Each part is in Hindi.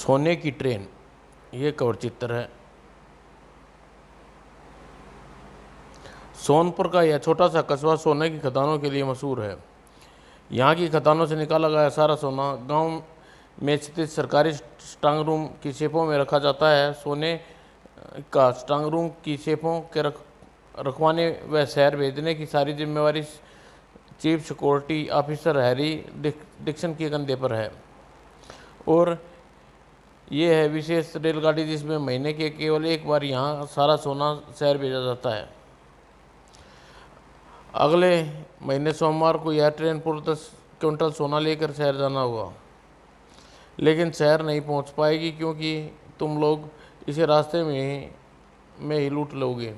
सोने की ट्रेन, ये कवर चित्र है। सोनपुर का यह छोटा सा कस्बा सोने की खदानों के लिए मशहूर है। यहाँ की खदानों से निकाला गया सारा सोना गांव में स्थित सरकारी स्ट्रांग रूम की सेफों में रखा जाता है। सोने का स्ट्रांग रूम की सेफों के रखवाने व शहर भेजने की सारी जिम्मेवारी chief security officer Harry Dixon के कंधे पर है। और ये है विशेष रेलगाड़ी जिसमें महीने के केवल एक बार यहाँ सारा सोना शहर भेजा जाता है। अगले महीने सोमवार को यह ट्रेन पूरे 10 क्विंटल सोना लेकर शहर जाना होगा, लेकिन शहर नहीं पहुँच पाएगी क्योंकि तुम लोग इसे रास्ते में ही लूट लोगे।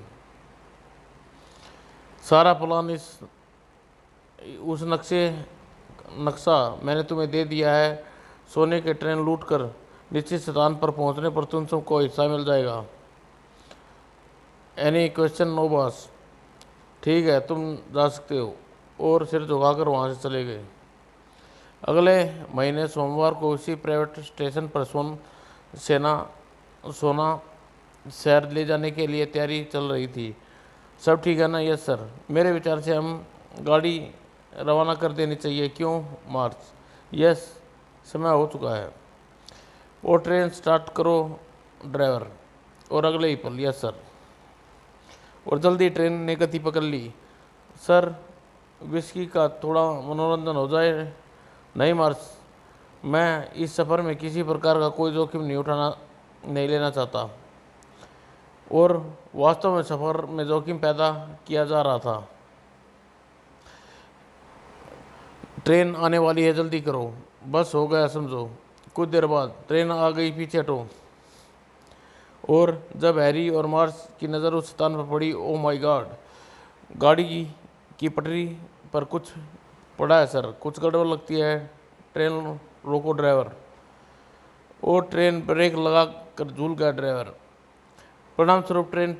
सारा प्लान उस नक्शा मैंने तुम्हें दे दिया है। सोने के ट्रेन लूट कर निश्चित स्थान पर पहुंचने पर तुम सबको हिस्सा मिल जाएगा। Any question? No boss. ठीक है, तुम जा सकते हो। और सिर झुकाकर वहाँ से चले गए। अगले महीने सोमवार को उसी प्राइवेट स्टेशन पर सोना शहर ले जाने के लिए तैयारी चल रही थी। सब ठीक है ना? Yes sir. मेरे विचार से हम गाड़ी रवाना कर देनी चाहिए। क्यों मार्च? यस, समय हो चुका है। और ट्रेन स्टार्ट करो ड्राइवर। और अगले ही पल, यस सर। और जल्दी ट्रेन ने गति पकड़ ली। सर, विस्की का थोड़ा मनोरंजन हो जाए। नहीं मार्स, मैं इस सफ़र में किसी प्रकार का कोई जोखिम नहीं लेना चाहता। और वास्तव में सफ़र में जोखिम पैदा किया जा रहा था। ट्रेन आने वाली है, जल्दी करो। बस हो गया समझो। कुछ देर बाद ट्रेन आ गई, पीछे हटो। और जब हैरी और मार्स की नज़र उस स्थान पर पड़ी, ओ माय गॉड, गाड़ी की पटरी पर कुछ पड़ा है सर। कुछ गड़बड़ लगती है। ट्रेन रोको ड्राइवर। और ट्रेन ब्रेक लगा कर झूल गया ड्राइवर। परिणाम स्वरूप ट्रेन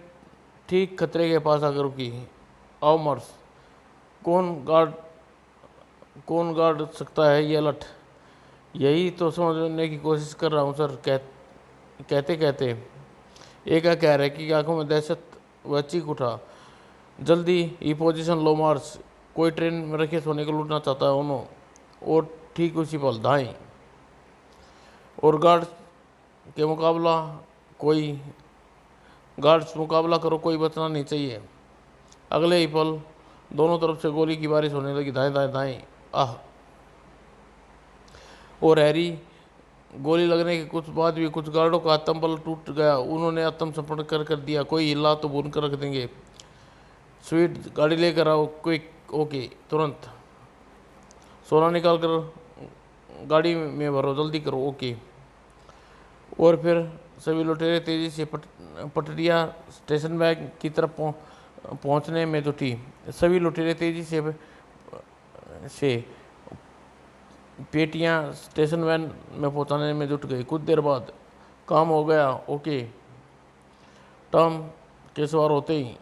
ठीक खतरे के पास आकर रुकी। आओ मार्स, कौन गार्ड सकता है ये अलर्ट? यही तो समझने की कोशिश कर रहा हूँ सर। कहते कहते एक कह रहे कि आंखों में दहशत व चीख उठा। जल्दी ही पोजीशन लो मार्स। कोई ट्रेन में रखे सोने को लूटना चाहता है उन्हों। और ठीक उसी पल धाएं। और गार्ड्स मुकाबला करो, कोई बचना नहीं चाहिए। अगले ही पल दोनों तरफ से गोली की बारिश होने लगी। दाएं दाएं दाएं। आह! और हैरी, गोली लगने के कुछ बाद भी कुछ गार्डों का आत्मबल टूट गया। उन्होंने आत्मसमर्पण कर दिया। कोई हिला तो भून कर रख देंगे। स्वीट, गाड़ी लेकर आओ, क्विक। ओके, तुरंत। सोना निकाल कर गाड़ी में भरो, जल्दी करो। ओके। और फिर सभी लुटेरे तेजी से पटरिया स्टेशन वैन की तरफ पहुंचने में जुटी। सभी लुटेरे तेजी से पेटियां स्टेशन वैन में पहुंचाने में जुट गई। कुछ देर बाद काम हो गया। ओके। टॉम के सवार होते ही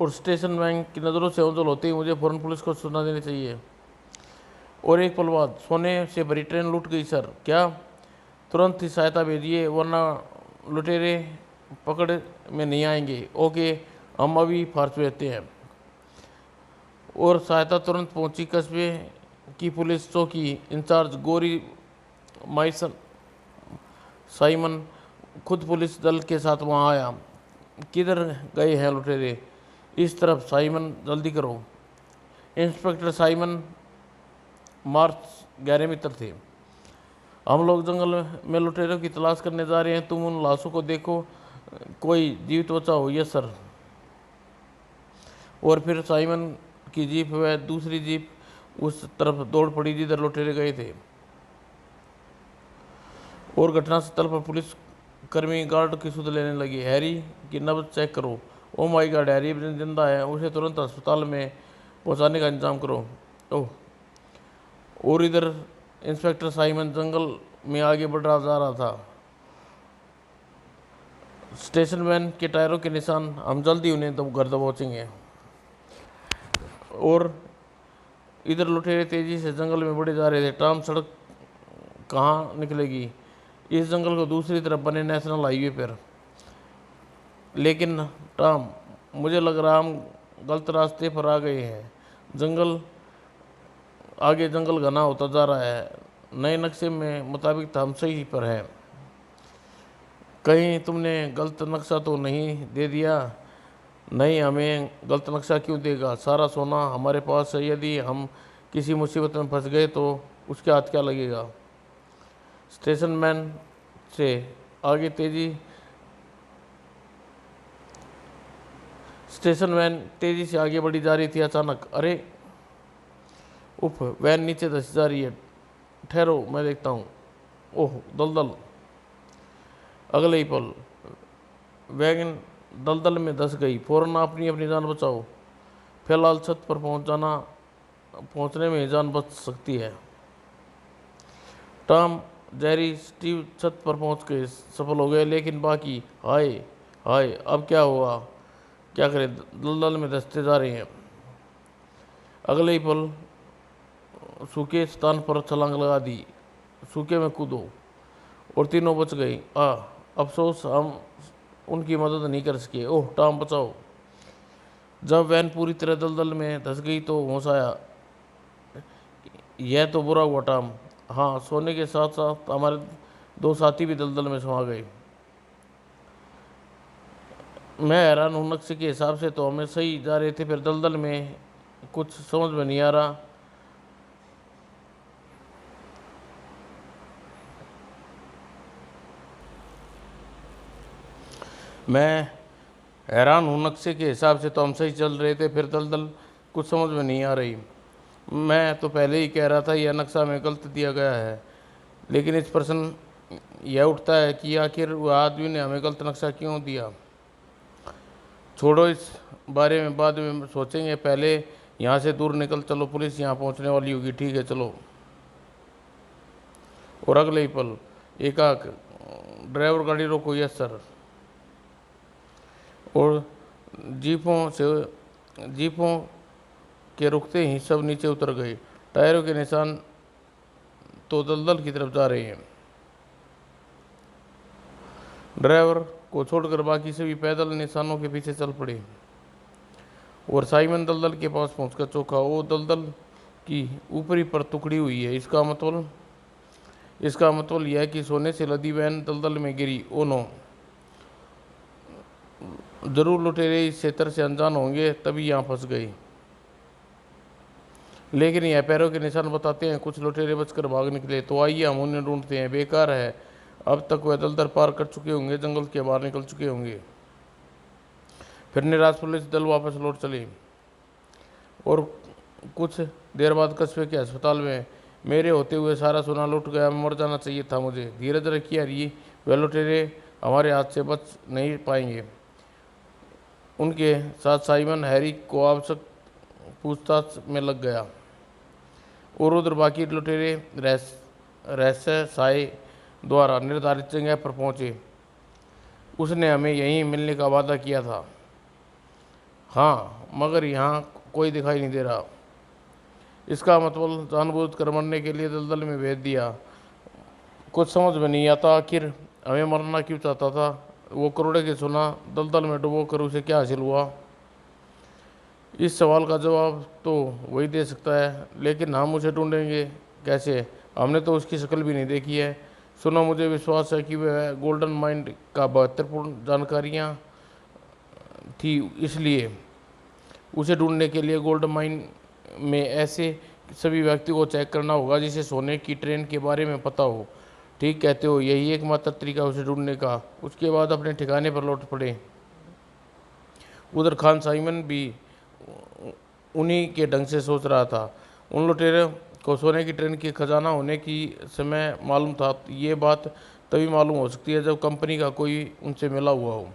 और स्टेशन वैन की नज़रों से ओझल होते ही मुझे फौरन पुलिस को सूचना देनी चाहिए। और एक पल बाद सोने से भरी ट्रेन लूट गई सर। क्या? तुरंत ही सहायता भेजिए वरना लुटेरे पकड़ में नहीं आएंगे। ओके, हम अभी फार्स भेजते हैं। और सहायता तुरंत पहुंची। कस्बे की पुलिस चौकी इंचार्ज गोरी साइमन खुद पुलिस दल के साथ वहां आया। किधर गए हैं लुटेरे? इस तरफ। साइमन, जल्दी करो। इंस्पेक्टर साइमन मार्च गहरे मित्र थे। हम लोग जंगल में लुटेरों की तलाश करने जा रहे हैं। तुम उन लाशों को देखो, कोई जीवित बचा हो? Yes sir. और फिर साइमन की जीप व दूसरी जीप उस तरफ दौड़ पड़ी जिधर लुटेरे गए थे। और घटनास्थल पर पुलिस कर्मी गार्ड की सुध लेने लगी। हैरी की नब्ज चेक करो। ओ माय गॉड, हैरी जिंदा है। उसे तुरंत अस्पताल में पहुंचाने का इंतजाम करो। ओह! और इधर इंस्पेक्टर साइमन जंगल में आगे बढ़ जा रहा था। स्टेशन वैन के टायरों के निशान, हम जल्दी उन्हें घर दबोचेंगे। और इधर लुटेरे तेजी से जंगल में बढ़े जा रहे थे। टॉम, सड़क कहाँ निकलेगी? इस जंगल को दूसरी तरफ बने नेशनल हाईवे पर। लेकिन टॉम, मुझे लग रहा हम गलत रास्ते पर आ गए हैं। आगे जंगल घना होता जा रहा है। नए नक्शे में मुताबिक तो हम सही पर हैं। कहीं तुमने गलत नक्शा तो नहीं दे दिया? नहीं, हमें गलत नक्शा क्यों देगा? सारा सोना हमारे पास है। यदि हम किसी मुसीबत में फंस गए तो उसके हाथ क्या लगेगा? स्टेशन मैन से आगे तेजी स्टेशन वैन तेजी से आगे बढ़ी जा रही थी। अचानक, अरे उफ, वैन नीचे धंसी जा रही है। ठहरो, मैं देखता हूँ। ओह, दलदल। अगले ही पल वैगन दलदल में धंस गई। फौरन अपनी अपनी जान बचाओ। फिलहाल छत पर पहुंचने में जान बच सकती है। टॉम, जेरी, स्टीव छत पर पहुंच के सफल हो गए, लेकिन बाकी, हाय हाय, अब क्या हुआ? क्या करें, दलदल में धंसते जा रहे हैं। अगले ही पल सूखे स्थान पर छलांग लगा दी। सूखे में कूदो, और तीनों बच गई। अफसोस हम उनकी मदद नहीं कर सके। ओह टॉम, बचाओ। जब वैन पूरी तरह दलदल में धंस गई तो होश आया। यह तो बुरा हुआ टॉम। हाँ, सोने के साथ साथ हमारे दो साथी भी दलदल में समा गए। मैं हैरान हूँ, नक्शे के हिसाब से तो हमें सही जा रहे थे, फिर दलदल में कुछ समझ में नहीं आ रहा। मैं हैरान हूँ, नक्शे के हिसाब से तो हम सही चल रहे थे, फिर दलदल कुछ समझ में नहीं आ रही। मैं तो पहले ही कह रहा था यह नक्शा हमें गलत दिया गया है। लेकिन इस प्रश्न यह उठता है कि आखिर वह आदमी ने हमें गलत नक्शा क्यों दिया। छोड़ो, इस बारे में बाद में सोचेंगे। पहले यहाँ से दूर निकल चलो, पुलिस यहाँ पहुँचने वाली होगी। ठीक है, चलो। और अगले ही पल एकाक, ड्राइवर गाड़ी रोको। Yes sir. और जीपों के रुकते ही सब नीचे उतर गए। टायरों के निशान तो दलदल की तरफ जा रहे हैं। ड्राइवर को छोड़कर बाकी सभी पैदल निशानों के पीछे चल पड़े। और साइमन दलदल के पास पहुंचकर चौंका। वो दलदल की ऊपरी पर टुकड़ी हुई है। इसका मतलब यह है कि सोने से लदी वैन दलदल में गिरी। ओ नो, जरूर लुटेरे इस क्षेत्र से अनजान होंगे, तभी यहाँ फंस गई। लेकिन यह पैरों के निशान बताते हैं कुछ लुटेरे बचकर भाग निकले। तो आइए हम उन्हें ढूंढते हैं। बेकार है, अब तक वह दलदल पार कर चुके होंगे, जंगल के बाहर निकल चुके होंगे। फिर निराश पुलिस दल वापस लौट चले। और कुछ देर बाद कस्बे के अस्पताल में मेरे होते हुए सारा सोना लुट गया। मर जाना चाहिए था मुझे। धीरज रखिए हरी, वह लुटेरे हमारे हाथ से बच नहीं पाएंगे। उनके साथ साइमन हैरी को आवश्यक पूछताछ में लग गया। और उधर बाकी लुटेरे रहस्य साय द्वारा निर्धारित जगह पर पहुंचे। उसने हमें यहीं मिलने का वादा किया था। हाँ, मगर यहाँ कोई दिखाई नहीं दे रहा। इसका मतलब जानबूझ कर मरने के लिए दलदल में भेज दिया। कुछ समझ में नहीं आता, आखिर हमें मरना क्यों चाहता था? वो करोड़े के सोना दलदल में डुबो कर उसे क्या हासिल हुआ? इस सवाल का जवाब तो वही दे सकता है, लेकिन हम उसे ढूंढेंगे कैसे? हमने तो उसकी शक्ल भी नहीं देखी है। सुनो, मुझे विश्वास है कि वह गोल्डन माइंड का महत्वपूर्ण जानकारियाँ थी, इसलिए उसे ढूंढने के लिए गोल्ड माइन में ऐसे सभी व्यक्ति को चेक करना होगा जिसे सोने की ट्रेन के बारे में पता हो। ठीक कहते हो, यही एकमात्र तरीका उसे ढूंढने का। उसके बाद अपने ठिकाने पर लौट पड़े। उधर खान साइमन भी उन्हीं के ढंग से सोच रहा था। उन लुटेरों को सोने की ट्रेन की खजाना होने की समय मालूम था। ये बात तभी मालूम हो सकती है जब कंपनी का कोई उनसे मिला हुआ हो।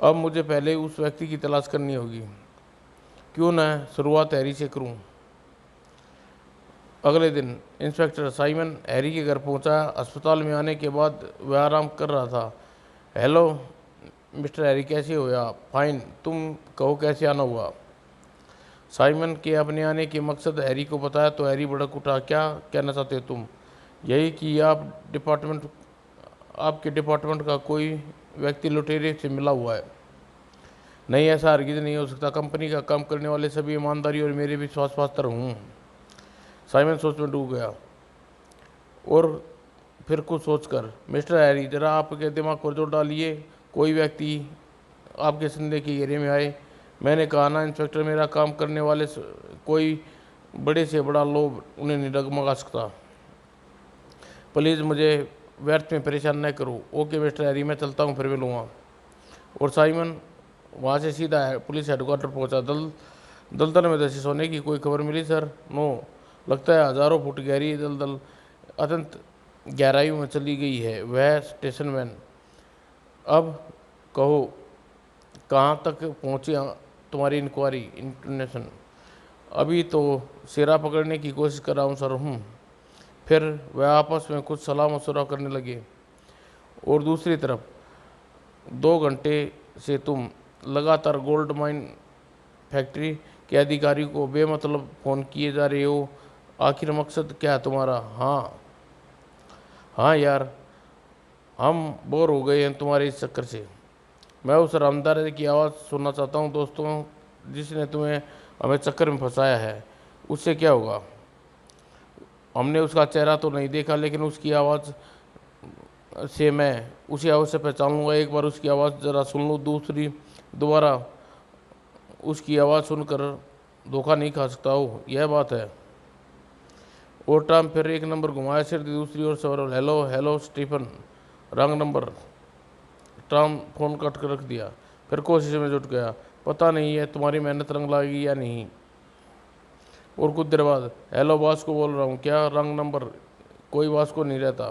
अब मुझे पहले उस व्यक्ति की तलाश करनी होगी। क्यों न शुरुआत हैरी से करूं। अगले दिन इंस्पेक्टर साइमन हैरी के घर पहुंचा। अस्पताल में आने के बाद वह आराम कर रहा था। हेलो मिस्टर हैरी, कैसे हो आप? फाइन, तुम कहो कैसे आना हुआ? साइमन के अपने आने के मकसद हैरी को बताया तो हैरी भड़क उठा। क्या कहना चाहते हो तुम? यही कि आप डिपार्टमेंट आपके डिपार्टमेंट का कोई व्यक्ति लुटेरे से मिला हुआ है? नहीं, ऐसा हरगिज नहीं हो सकता। कंपनी का काम करने वाले सभी ईमानदारी और मेरे विश्वास पात्र हूँ। साइमन सोच में डूब गया और फिर कुछ सोचकर, मिस्टर हैरी, जरा आपके दिमाग पर जोर डालिए। कोई व्यक्ति आपके संदेह के घेरे में आए। मैंने कहा ना इंस्पेक्टर, मेरा काम करने वाले कोई बड़े से बड़ा लोभ उन्हें नहीं डगमगा सकता। प्लीज़ मुझे व्यर्थ में परेशान न करो। ओके मिस्टर हैरी, मैं चलता हूँ, फिर मिलूँगा। और साइमन वहाँ से सीधा पुलिस हेडक्वार्टर पहुँचा। दलदल में धंसे सोने की कोई खबर मिली सर? नो, लगता है हज़ारों फुट गहरी दलदल अत्यंत गहराई में चली गई है। वह स्टेशन मैन, अब कहो कहाँ तक पहुँची तुम्हारी इंक्वायरी इंटरनेशन? अभी तो सिरा पकड़ने की कोशिश कर रहा हूँ सर। फिर वह आपस में कुछ सलाह मशवरा करने लगे। और दूसरी तरफ 2 घंटे से तुम लगातार गोल्ड माइन फैक्ट्री के अधिकारी को बेमतलब फ़ोन किए जा रहे हो। आखिर मकसद क्या है तुम्हारा? हाँ यार, हम बोर हो गए हैं तुम्हारे इस चक्कर से। मैं उस रामदार की आवाज़ सुनना चाहता हूँ दोस्तों, जिसने तुम्हें हमें चक्कर में फंसाया है। उससे क्या होगा? हमने उसका चेहरा तो नहीं देखा, लेकिन उसकी आवाज़ से मैं उसी आवाज़ से पहचान लूँगा। एक बार उसकी आवाज़ ज़रा सुन लूँ, दोबारा उसकी आवाज़ सुनकर धोखा नहीं खा सकता हो, यह बात है। और टॉम फिर एक नंबर घुमाया, सिर दूसरी ओर सवाल, हेलो हेलो स्टीफन, रंग नंबर। टॉम फ़ोन कट कर रख दिया, फिर कोशिश में जुट गया। पता नहीं है तुम्हारी मेहनत रंग लाएगी या नहीं। और कुछ देर बाद, हेलो बॉस को बोल रहा हूँ। क्या रंग नंबर? कोई बॉस को नहीं रहता।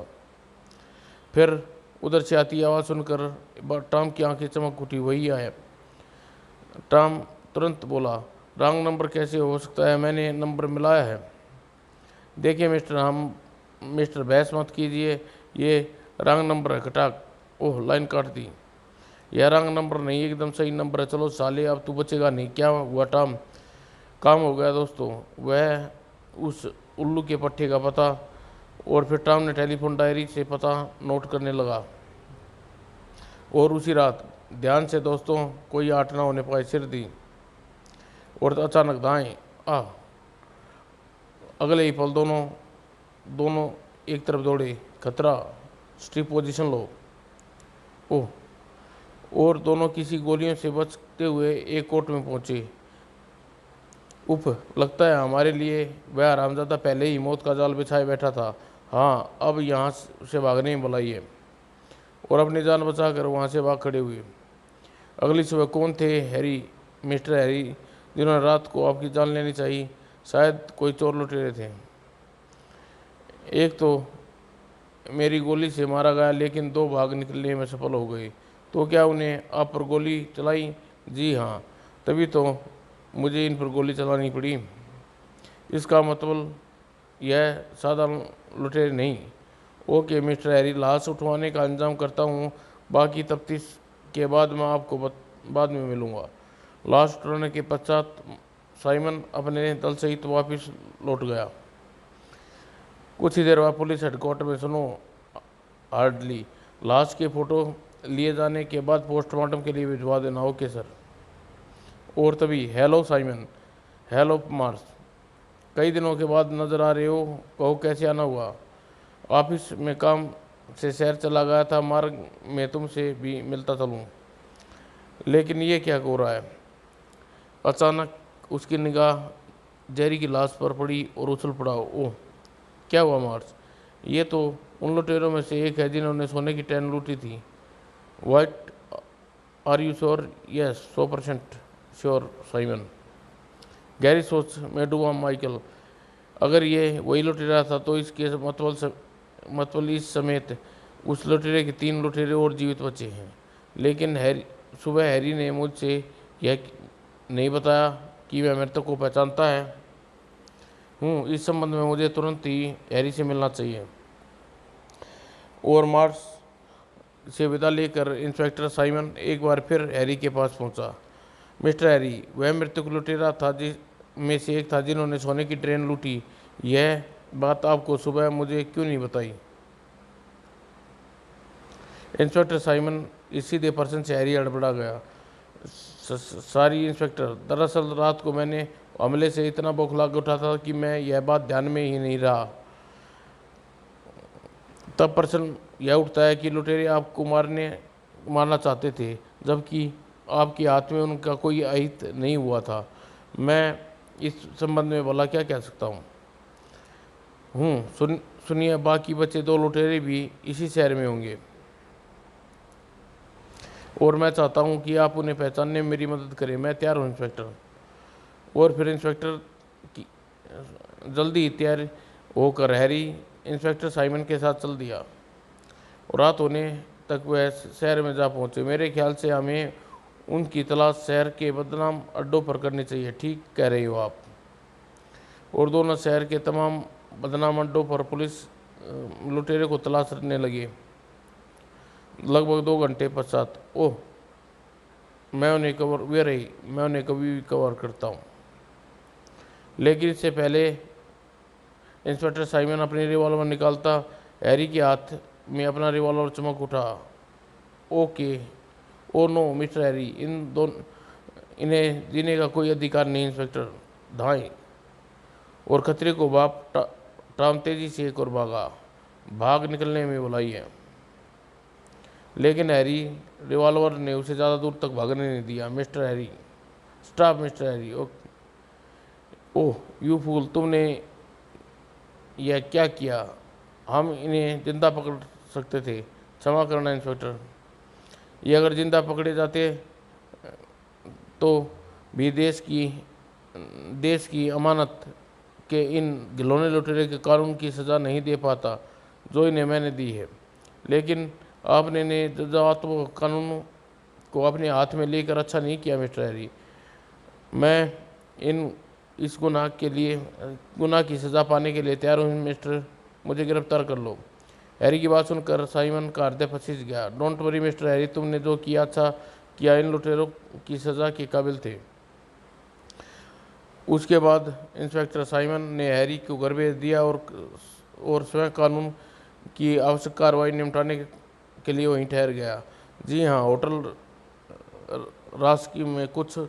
फिर उधर से आती आवाज़ सुनकर टॉम की आंखें चमक उठी, वही आया। टॉम तुरंत बोला, रंग नंबर कैसे हो सकता है? मैंने नंबर मिलाया है। देखिए मिस्टर बहस मत कीजिए, ये रंग नंबर है। कटाक, ओह, लाइन काट दी। यह रंग नंबर नहीं, एकदम सही नंबर है। चलो साले, अब तू बचेगा नहीं। क्या हुआ टॉम? काम हो गया दोस्तों। वह उस उल्लू के पट्टे का पता। और फिर टॉम ने टेलीफोन डायरी से पता नोट करने लगा। और उसी रात, ध्यान से दोस्तों, कोई आठ ना होने पाए, सिर दी। और अचानक दाएं अगले ही पल दोनों एक तरफ दौड़े। खतरा, स्ट्रिप पोजीशन लो। ओह, और दोनों किसी गोलियों से बचते हुए एक कोर्ट में पहुंचे। उफ, लगता है हमारे लिए वह हरामजादा पहले ही मौत का जाल बिछाए बैठा था। हाँ, अब यहाँ से भागने में भलाई है। और अपनी जान बचाकर वहाँ से भाग खड़े हुए। अगली सुबह कौन थे? हैरी, मिस्टर हैरी, जिन्होंने रात को आपकी जान लेनी चाहिए। शायद कोई चोर लुटेरे थे। एक तो मेरी गोली से मारा गया, लेकिन 2 भाग निकलने में सफल हो गए। तो क्या उन्हें आप पर गोली चलाई? जी हाँ, तभी तो मुझे इन पर गोली चलानी पड़ी। इसका मतलब यह सादा लुटेरे नहीं। ओके मिस्टर हैरी, लाश उठवाने का इंतजाम करता हूँ। बाकी तफ्तीश के बाद मैं आपको बाद में मिलूँगा। लाश उठवाने के पश्चात साइमन अपने दल सहित वापस लौट गया। कुछ ही देर बाद पुलिस हेडक्वार्टर में सुनो हार्डली, लाश के फ़ोटो लिए जाने के बाद पोस्टमार्टम के लिए भिजवा देना। Okay sir. और तभी, हेलो साइमन, हेलो मार्स, कई दिनों के बाद नज़र आ रहे हो। कहो कैसे आना हुआ? ऑफिस में काम से शहर चला गया था, मार्ग में तुमसे भी मिलता चलूँ। लेकिन ये क्या हो रहा है? अचानक उसकी निगाह जेरी की लाश पर पड़ी और उछल पड़ा। ओह, क्या हुआ मार्स? ये तो उन लुटेरों में से एक है जिन्होंने सोने की ट्रेन लूटी थी। White, are you sure? Yes, 100% sure Simon. गहरी सोच में डूबा माइकल। अगर ये वही लुटेरा था तो इसके मतवली समेत उस लुटेरे के 3 लुटेरे और जीवित बचे हैं। लेकिन सुबह हैरी ने मुझसे यह नहीं बताया कि वह मृतक को पहचानता है। इस संबंध में मुझे तुरंत ही हैरी से मिलना चाहिए। और मार्स से विदा लेकर इंस्पेक्टर साइमन एक बार फिर हैरी के पास पहुंचा। मिस्टर हैरी, वह मृतक लुटेरा था में से एक था जिन्होंने सोने की ट्रेन लूटी। यह बात आपको सुबह मुझे क्यों नहीं बताई? इंस्पेक्टर साइमन इस सीधे पर्सन से हैरी हड़बड़ा गया। सारी इंस्पेक्टर, दरअसल रात को मैंने हमले से इतना बौखला उठा था कि मैं यह बात ध्यान में ही नहीं रहा। तब प्रश्न यह उठता है कि लुटेरे आपको मारना चाहते थे, जबकि आपके हाथ में उनका कोई अहित नहीं हुआ था। मैं इस संबंध में भला क्या कह सकता हूँ? सुनिए, बाकी बचे 2 लुटेरे भी इसी शहर में होंगे और मैं चाहता हूँ कि आप उन्हें पहचानने में मेरी मदद करें। मैं तैयार हूँ इंस्पेक्टर। और फिर इंस्पेक्टर की जल्दी तैयार होकर हैरी इंस्पेक्टर साइमन के साथ चल दिया और रात होने तक वह शहर में जा पहुंचे। मेरे ख्याल से हमें उनकी तलाश शहर के बदनाम अड्डों पर करनी चाहिए। ठीक कह रही हो आप। और दोनों शहर के तमाम बदनाम अड्डों पर पुलिस लुटेरे को तलाश करने लगी। लगभग 2 घंटे पश्चात, ओह, मैं उन्हें कभी भी कवर करता हूँ। लेकिन इससे पहले इंस्पेक्टर साइमन अपनी रिवॉल्वर निकालता, हैरी के हाथ में अपना रिवॉल्वर चमक उठा। Okay, oh no Mister Harry, इन्हें जीने का कोई अधिकार नहीं। इंस्पेक्टर धाएं और खतरे को टॉम तेजी से एक और भाग निकलने में बुलाई है। लेकिन हैरी रिवॉल्वर ने उसे ज़्यादा दूर तक भागने नहीं दिया। Mister Harry, stop Mister Harry. Oh you fool, तुमने यह क्या किया? हम इन्हें जिंदा पकड़ सकते थे। क्षमा करना इंस्पेक्टर, ये अगर जिंदा पकड़े जाते तो भी देश की अमानत के इन घिनौने लुटेरे के कानून की सज़ा नहीं दे पाता जो इन्हें मैंने दी है। लेकिन आपने ने जवाब कानून को अपने हाथ में लेकर अच्छा नहीं किया मिस्टर हैरी। मैं इस गुनाह की सज़ा पाने के लिए तैयार हूँ मिस्टर, मुझे गिरफ्तार कर लो। हैरी की बात सुनकर साइमन का हृदय पसीज गया। डोंट वरी मिस्टर हैरी, तुमने जो किया अच्छा किया, इन लुटेरों की सज़ा के काबिल थे। उसके बाद इंस्पेक्टर साइमन ने हैरी को घर भेज दिया और स्वयं कानून की आवश्यक कार्रवाई निपटाने के लिए वहीं ठहर गया। जी हाँ, होटल रास्की में कुछ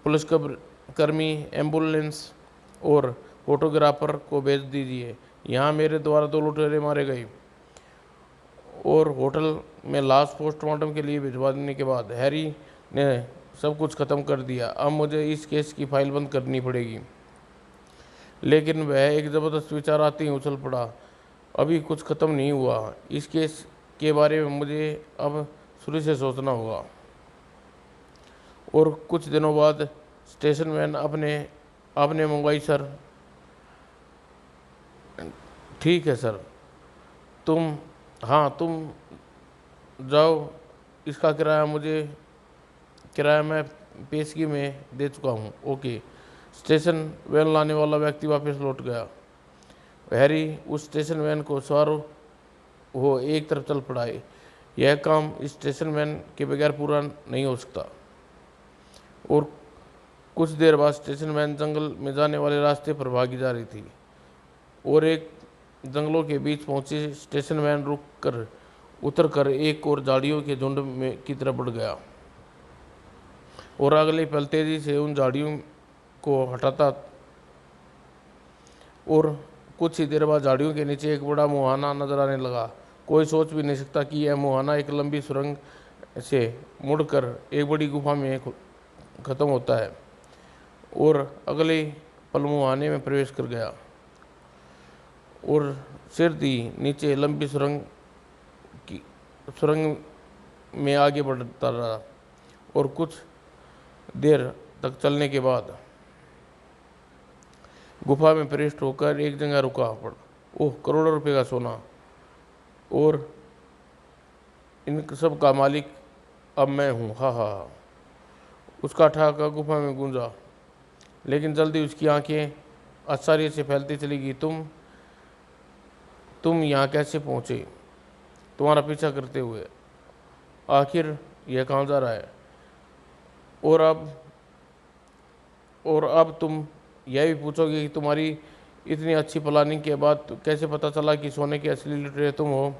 पुलिसकर्मी, एम्बुलेंस और फोटोग्राफर को भेज दीजिए। यहाँ मेरे द्वारा 2 लुटेरे मारे गए। और होटल में लाश पोस्टमार्टम के लिए भिजवा देने के बाद हैरी ने सब कुछ ख़त्म कर दिया। अब मुझे इस केस की फाइल बंद करनी पड़ेगी। लेकिन वह एक ज़बरदस्त विचार आते ही उछल पड़ा। अभी कुछ ख़त्म नहीं हुआ। इस केस के बारे में मुझे अब शुरू से सोचना होगा। और कुछ दिनों बाद स्टेशन वैन आपने मंगवाई सर। ठीक है सर, तुम जाओ। इसका किराया मैं पेशगी में दे चुका हूँ। ओके। स्टेशन वैन लाने वाला व्यक्ति वापस लौट गया। हैरी उस स्टेशन वैन को सवार हो एक तरफ चल पड़ा। यह काम इस स्टेशन वैन के बगैर पूरा नहीं हो सकता। और कुछ देर बाद स्टेशन वैन जंगल में जाने वाले रास्ते पर भागी जा रही थी और एक जंगलों के बीच पहुंची स्टेशन वैन उतरकर एक और झाड़ियों के झुंड की तरफ बढ़ गया और अगले पल तेजी से उन झाड़ियों को हटाता और कुछ ही देर बाद झाड़ियों के नीचे एक बड़ा मुहाना नजर आने लगा। कोई सोच भी नहीं सकता कि यह मुहाना एक लंबी सुरंग से मुड़कर एक बड़ी गुफा में ख़त्म होता है और अगले पल मुहाने में प्रवेश कर गया और सिर दी नीचे लंबी सुरंग में आगे बढ़ता रहा और कुछ देर तक चलने के बाद गुफा में प्रवेश होकर एक जगह रुका। ओह, करोड़ों रुपए का सोना! और इन सब का मालिक अब मैं हूँ। हा हा हा। उसका ठहाका गुफा में गूंजा, लेकिन जल्दी उसकी आंखें आश्चर्य से फैलती चली गई। तुम यहाँ कैसे पहुँचे? तुम्हारा पीछा करते हुए। आखिर यह कहाँ जा रहा है? और अब तुम यह भी पूछोगे कि तुम्हारी इतनी अच्छी प्लानिंग के बाद कैसे पता चला कि सोने के असली लुटेरे तुम हो?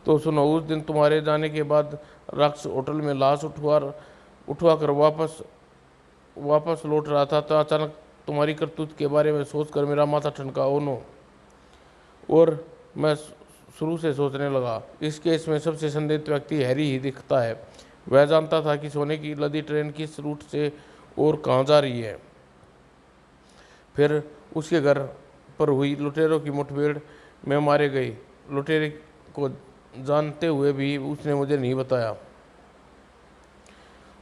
तो सुनो, उस दिन तुम्हारे जाने के बाद राक्ष होटल में लाश उठवा कर वापस लौट रहा था, तो अचानक तुम्हारी करतूत के बारे में सोचकर मेरा माथा ठनका। Oh no. और मैं शुरू से सोचने लगा, इस केस में सबसे संदिग्ध व्यक्ति हैरी ही दिखता है। वह जानता था कि सोने की लदी ट्रेन किस रूट से और कहाँ जा रही है। फिर उसके घर पर हुई लुटेरों की मुठभेड़ में मारे गए लुटेरे को जानते हुए भी उसने मुझे नहीं बताया।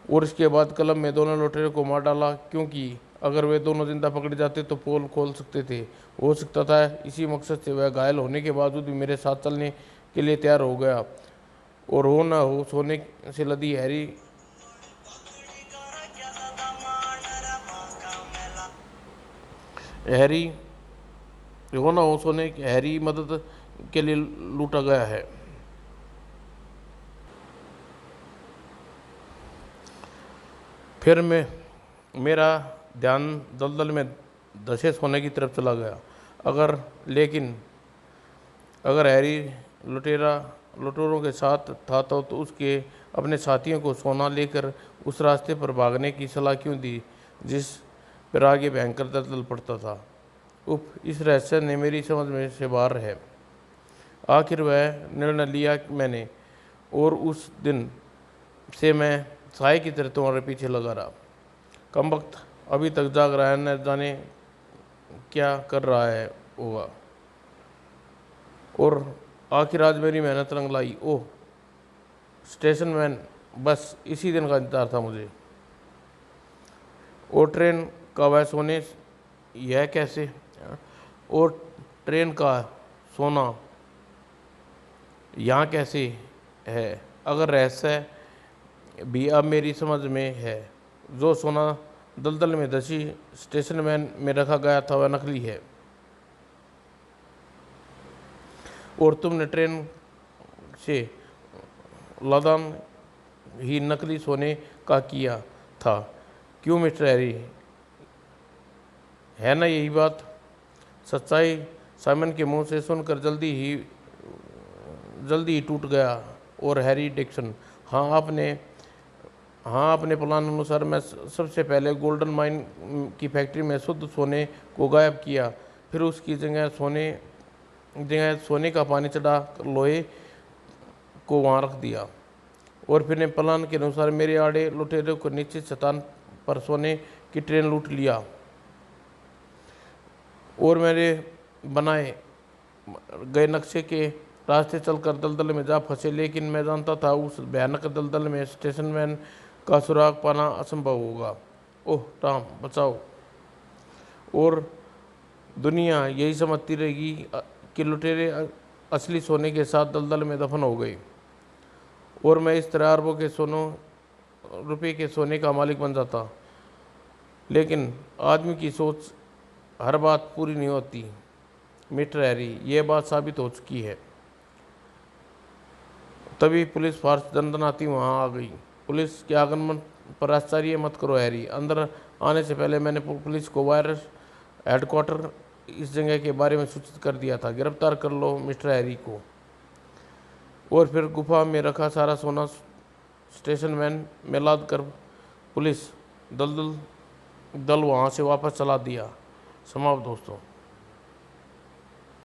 और इसके बाद क्लब में दोनों लुटेरों को मार डाला, क्योंकि अगर वे दोनों जिंदा पकड़े जाते तो पोल खोल सकते थे। हो सकता था इसी मकसद से वह घायल होने के बावजूद भी मेरे साथ चलने के लिए तैयार हो गया। और हो ना हो, सोने से लदी हैरी हो ना हो सोने हैरी मदद के लिए लूटा गया है। फिर मेरा ध्यान दलदल में धंसे सोने की तरफ चला गया। अगर हैरी लुटेरों के साथ था तो उसके अपने साथियों को सोना लेकर उस रास्ते पर भागने की सलाह क्यों दी जिस पर आगे भयंकर दलदल पड़ता था। इस रहस्य ने मेरी समझ में से बाहर है। आखिर वह निर्णय लिया मैंने, और उस दिन से मैं साय की तरह तुम्हारे पीछे लगा रहा। कमबख्त अभी तक जाग रहा है, न जाने क्या कर रहा है होगा। और आखिर आज मेरी मेहनत रंग लाई। ओह स्टेशन मैन, बस इसी दिन का इंतजार था मुझे। और ट्रेन का वह सोने यह कैसे और ट्रेन का सोना यहाँ कैसे है? अगर रहस्य भी अब मेरी समझ में है। जो सोना दलदल में धसी स्टेशन मैन में रखा गया था वह नकली है, और तुमने ट्रेन से लदान ही नकली सोने का किया था। क्यों मिस्टर हैरी, है ना यही बात? सच्चाई साइमन के मुंह से सुनकर जल्दी ही टूट गया। और हैरी डिक्सन, हाँ अपने प्लान अनुसार मैं सबसे पहले गोल्डन माइन की फैक्ट्री में शुद्ध सोने को गायब किया, फिर उसकी जगह सोने का पानी चढ़ा कर लोहे को वहाँ रख दिया, और फिर प्लान के अनुसार मेरे आड़े लुटेरों को निश्चित स्थान पर सोने की ट्रेन लूट लिया। और मेरे बनाए गए नक्शे के रास्ते चलकर दलदल में जा फंसे, लेकिन मैं जानता था उस भयानक दलदल में स्टेशन मैन का सुराग पाना असंभव होगा। ओह टॉम, बचाओ। और दुनिया यही समझती रहेगी कि लुटेरे असली सोने के साथ दलदल में दफन हो गए, और मैं इस तरह अरबों के रुपये के सोने का मालिक बन जाता। लेकिन आदमी की सोच हर बात पूरी नहीं होती मिस्टर हैरी, यह बात साबित हो चुकी है। तभी पुलिस फार्स दंदनाती वहाँ आ गई। पुलिस के आगमन पर आश्चर्य मत करो हैरी। अंदर आने से पहले मैंने पुलिस को वायरस हेडक्वार्टर इस जगह के बारे में सूचित कर दिया था। गिरफ्तार कर लो मिस्टर हैरी को। और फिर गुफा में रखा सारा सोना स्टेशन मैन में लाद कर पुलिस दल वहाँ से वापस चला दिया। समाप्त दोस्तों।